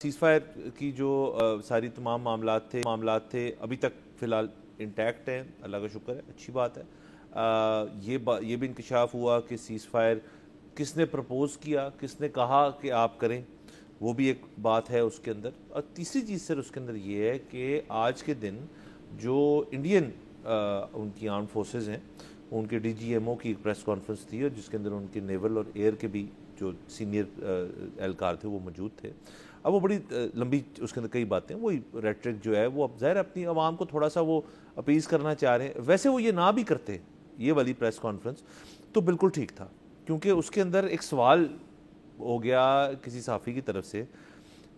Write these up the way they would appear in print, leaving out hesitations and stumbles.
Cease fire کی جو ساری تمام معاملات تھے ابھی تک فی الحال انٹیکٹ ہیں، اللہ کا شکر ہے، اچھی بات ہے۔ یہ بھی انکشاف ہوا کہ سیز فائر کس نے پرپوز کیا، کس نے کہا کہ آپ کریں، وہ بھی ایک بات ہے اس کے اندر۔ اور تیسری چیز سر اس کے اندر یہ ہے کہ آج کے دن جو انڈین ان کی آرمڈ فورسز ہیں، ان کے ڈی جی ایم او کی ایک پریس کانفرنس تھی اور جس کے اندر ان کے نیول اور ایئر کے بھی جو سینئر اہلکار تھے وہ موجود تھے۔ اب وہ بڑی لمبی اس کے اندر کئی باتیں، وہی ریٹرک جو ہے وہ اب ظاہر اپنی عوام کو تھوڑا سا وہ اپیز کرنا چاہ رہے ہیں۔ ویسے وہ یہ نہ بھی کرتے یہ والی پریس کانفرنس تو بالکل ٹھیک تھا، کیونکہ اس کے اندر ایک سوال ہو گیا کسی صحافی کی طرف سے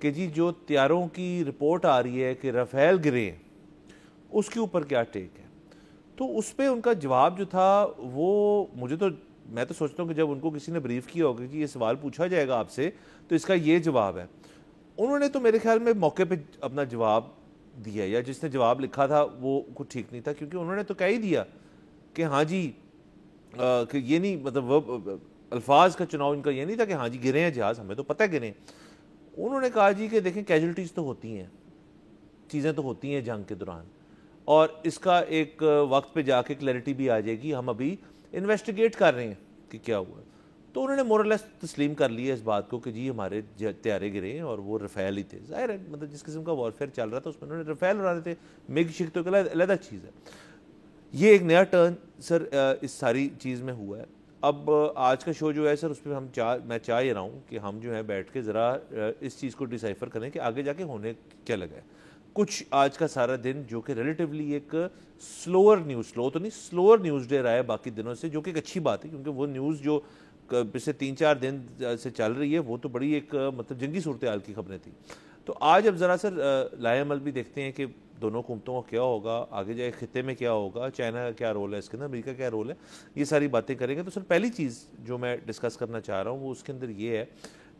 کہ جی جو طیاروں کی رپورٹ آ رہی ہے کہ رافیل گرے ہیں، اس کے اوپر کیا ٹیک ہے؟ تو اس پہ ان کا جواب جو تھا وہ میں تو سوچتا ہوں کہ جب ان کو کسی نے بریف کیا ہوگا کہ یہ سوال پوچھا جائے گا آپ سے تو اس کا یہ جواب ہے، انہوں نے تو میرے خیال میں موقع پہ اپنا جواب دیا، یا جس نے جواب لکھا تھا وہ کچھ ٹھیک نہیں تھا، کیونکہ انہوں نے تو کہہ ہی دیا کہ ہاں جی کہ یہ نہیں، مطلب الفاظ کا چناؤ ان کا یہ نہیں تھا کہ ہاں جی گرے ہیں جہاز، ہمیں تو پتہ ہے گرے ہیں۔ انہوں نے کہا جی کہ دیکھیں کیجولٹیز تو ہوتی ہیں، چیزیں تو ہوتی ہیں جنگ کے دوران، اور اس کا ایک وقت پہ جا کے کلیئرٹی بھی آ جائے گی، ہم ابھی انویسٹیگیٹ کر رہے ہیں کہ کیا ہوا ہے۔ تو انہوں نے مور لیس تسلیم کر لی ہے اس بات کو کہ جی ہمارے طیارے گرے ہیں اور وہ رافیل ہی تھے۔ ظاہر ہے مطلب جس قسم کا وارفیئر چل رہا تھا اس میں انہوں نے رافیل اڑانے تھے، میگ شک تو علیحدہ چیز ہے۔ یہ ایک نیا ٹرن سر اس ساری چیز میں ہوا ہے۔ اب آج کا شو جو ہے سر اس پہ میں چاہ یہ رہا ہوں کہ ہم جو ہے بیٹھ کے ذرا اس چیز کو ڈیسائفر کریں کہ آگے جا کے ہونے کیا لگا ہے۔ کچھ آج کا سارا دن جو کہ ریلیٹیولی ایک سلوور نیوز ڈے رہا ہے باقی دنوں سے، جو کہ ایک اچھی بات ہے، کیونکہ وہ نیوز جو پچھلے 3-4 دن سے چل رہی ہے وہ تو بڑی ایک مطلب جنگی صورتحال کی خبریں تھیں۔ تو آج اب ذرا سر لائے عمل بھی دیکھتے ہیں کہ دونوں حکومتوں کا کیا ہوگا، آگے جائے خطے میں کیا ہوگا، چائنا کا کیا رول ہے اس کے اندر، امریکہ کا کیا رول ہے، یہ ساری باتیں کریں گے۔ تو سر پہلی چیز جو میں ڈسکس کرنا چاہ رہا ہوں وہ اس کے اندر یہ ہے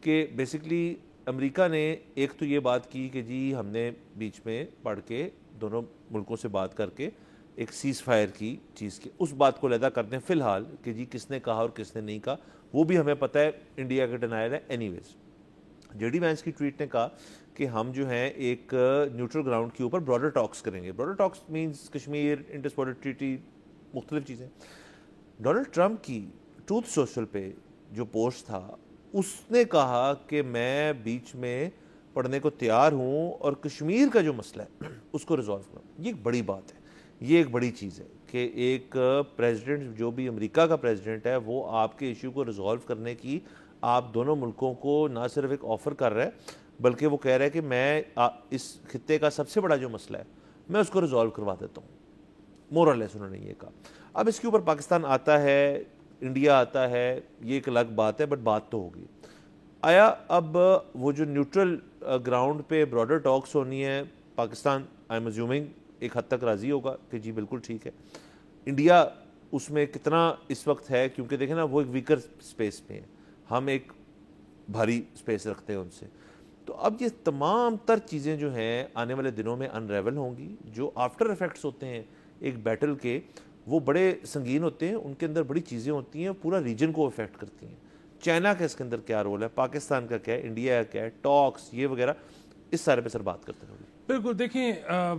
کہ بیسکلی امریکہ نے ایک تو یہ بات کی کہ جی ہم نے بیچ میں پڑھ کے دونوں ملکوں سے بات کر کے ایک سیز فائر کی چیز کی، اس بات کو علیحدہ کرتے ہیں فی الحال کہ جی کس نے کہا اور کس نے نہیں کہا، وہ بھی ہمیں پتہ ہے انڈیا کا ڈینائل ہے۔ اینی ویز جے ڈی وینس کی ٹویٹ نے کہا کہ ہم جو ہیں ایک نیوٹرل گراؤنڈ کے اوپر براڈر ٹاکس کریں گے۔ Broader talks means Kashmir, Indus border treaty, مختلف چیزیں۔ ڈونلڈ ٹرمپ کی ٹروتھ سوشل پہ جو پوسٹ تھا اس نے کہا کہ میں بیچ میں پڑھنے کو تیار ہوں اور کشمیر کا جو مسئلہ ہے اس کو ریزالو کروں۔ یہ ایک بڑی بات ہے، یہ ایک بڑی چیز ہے کہ ایک پریزیڈنٹ جو بھی امریکہ کا پریزیڈنٹ ہے وہ آپ کے ایشو کو ریزالو کرنے کی آپ دونوں ملکوں کو نہ صرف ایک آفر کر رہا ہے بلکہ وہ کہہ رہا ہے کہ میں اس خطے کا سب سے بڑا جو مسئلہ ہے میں اس کو ریزالو کروا دیتا ہوں، مور اور لیس انہوں نے یہ کہا۔ اب اس کے اوپر پاکستان آتا ہے، انڈیا آتا ہے، یہ ایک الگ بات ہے، بٹ بات تو ہوگی۔ آیا اب وہ جو نیوٹرل گراؤنڈ پہ براڈر ٹاکس ہونی ہے، پاکستان آئی ایم ایزیومنگ ایک حد تک راضی ہوگا کہ جی بالکل ٹھیک ہے۔ انڈیا اس میں کتنا اس وقت ہے، کیونکہ دیکھیں نا وہ ایک ویکر سپیس پہ ہیں، ہم ایک بھاری سپیس رکھتے ہیں ان سے۔ تو اب یہ تمام تر چیزیں جو ہیں آنے والے دنوں میں انریول ہوں گی۔ جو آفٹر ایفیکٹس ہوتے ہیں ایک بیٹل کے وہ بڑے سنگین ہوتے ہیں، ان کے اندر بڑی چیزیں ہوتی ہیں، پورا ریجن کو افیکٹ کرتی ہیں۔ چائنا کا اس کے اندر کیا رول ہے، پاکستان کا کیا ہے، انڈیا کا کیا ہے، ٹاکس یہ وغیرہ، اس سارے پہ سر بات کرتے ہیں۔ بالکل، دیکھیں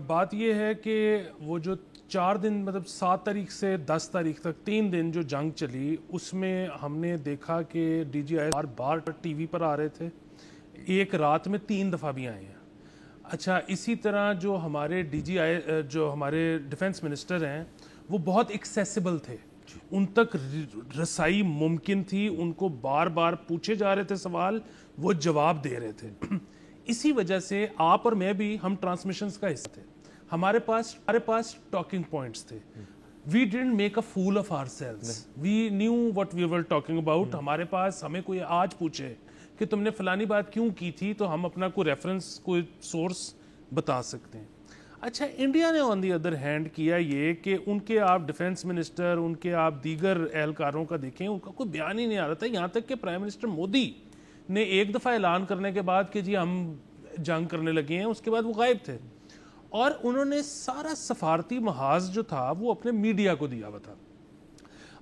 بات یہ ہے کہ وہ جو 4 دن مطلب 7 تاریخ سے 10 تاریخ تک 3 دن جو جنگ چلی اس میں ہم نے دیکھا کہ ڈی جی آئی بار بار ٹی وی پر آ رہے تھے، ایک رات میں 3 دفعہ بھی آئے ہیں۔ اچھا، اسی طرح جو ہمارے ڈی جی آئی جو ہمارے ڈیفنس منسٹر ہیں وہ بہت ایکسیسیبل تھے، ان تک رسائی ممکن تھی، ان کو بار بار پوچھے جا رہے تھے سوال، وہ جواب دے رہے تھے۔ اسی وجہ سے آپ اور میں بھی ہم ٹرانسمیشنز کا حصہ تھے، ہمارے پاس ٹاکنگ پوائنٹس تھے۔ We didn't make a fool of ourselves. We knew what we were talking about. ہمارے پاس ہمیں کوئی آج پوچھے کہ تم نے فلانی بات کیوں کی تھی تو ہم اپنا کوئی ریفرنس کوئی سورس بتا سکتے ہیں۔ اچھا، انڈیا نے آن دی ادر ہینڈ کیا یہ کہ ان کے آپ ڈیفنس منسٹر، ان کے آپ دیگر اہلکاروں کا دیکھیں، ان کا کوئی بیان ہی نہیں آ رہا تھا، یہاں تک کہ پرائم منسٹر مودی نے ایک دفعہ اعلان کرنے کے بعد کہ جی ہم جنگ کرنے لگے ہیں، اس کے بعد وہ غائب تھے، اور انہوں نے سارا سفارتی محاذ جو تھا وہ اپنے میڈیا کو دیا ہوا تھا۔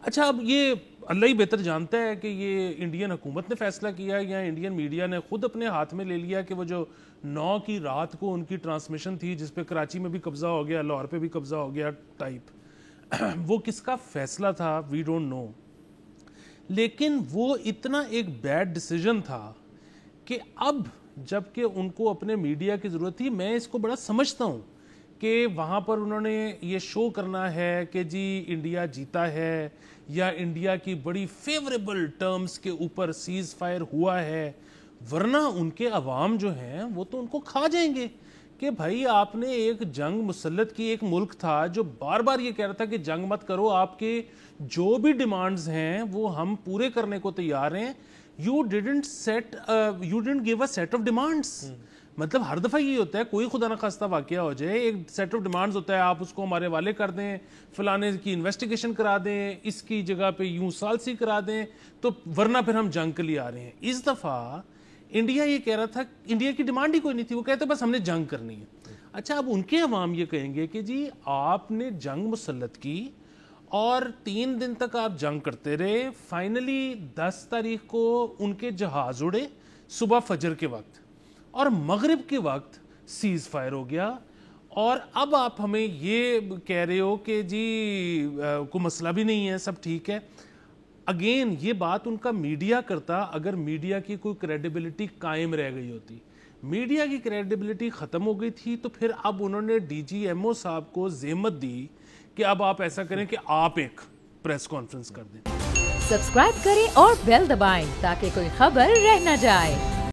اچھا، اب یہ اللہ ہی بہتر جانتا ہے کہ یہ انڈین حکومت نے فیصلہ کیا یا انڈین میڈیا نے خود اپنے ہاتھ میں لے لیا کہ وہ جو 9 کی رات کو ان کی ٹرانسمیشن تھی جس پہ کراچی میں بھی قبضہ ہو گیا, لاہور پہ بھی قبضہ ہو گیا ٹائپ, وہ کس کا فیصلہ تھا وی ڈونٹ نو. لیکن وہ اتنا ایک بیڈ ڈیسیجن تھا کہ اب جب کہ ان کو اپنے میڈیا کی ضرورت تھی, میں اس کو بڑا سمجھتا ہوں کہ وہاں پر انہوں نے یہ شو کرنا ہے کہ جی انڈیا جیتا ہے یا انڈیا کی بڑی فیوریبل ٹرمز کے اوپر سیز فائر ہوا ہے, ورنہ ان کے عوام جو ہیں وہ تو ان کو کھا جائیں گے کہ بھائی آپ نے ایک جنگ مسلط کی, ایک ملک تھا جو بار بار یہ کہہ رہا تھا کہ جنگ مت کرو, آپ کے جو بھی ڈیمانڈز ہیں وہ ہم پورے کرنے کو تیار ہیں. You didn't give a set of demands. مطلب ہر دفعہ یہ ہوتا ہے کوئی خدا نخواستہ واقعہ ہو جائے, ایک سیٹ آف ڈیمانڈز ہوتا ہے, آپ اس کو ہمارے والے کر دیں, فلانے کی انویسٹیگیشن کرا دیں, اس کی جگہ پہ یوں ثالثی کرا دیں, تو ورنہ پھر ہم جنگ کے لیے آ رہے ہیں. اس دفعہ انڈیا یہ کہہ رہا تھا, انڈیا کی ڈیمانڈ ہی کوئی نہیں تھی, وہ کہتے بس ہم نے جنگ کرنی ہے. اچھا اب ان کے عوام یہ کہیں گے کہ جی آپ نے جنگ مسلط کی اور 3 دن تک آپ جنگ کرتے رہے, فائنلی 10 تاریخ کو ان کے جہاز اڑے صبح فجر کے وقت اور مغرب کے وقت سیز فائر ہو گیا, اور اب آپ ہمیں یہ کہہ رہے ہو کہ جی کوئی مسئلہ بھی نہیں ہے, سب ٹھیک ہے. اگین یہ بات ان کا میڈیا کرتا اگر میڈیا کی کوئی کریڈیبلٹی قائم رہ گئی ہوتی. میڈیا کی کریڈیبلٹی ختم ہو گئی تھی, تو پھر اب انہوں نے ڈی جی ایم او صاحب کو ذمت دی کہ اب آپ ایسا کریں کہ آپ ایک پریس کانفرنس کر دیں. سبسکرائب کریں اور بیل دبائیں تاکہ کوئی خبر رہ نہ جائے.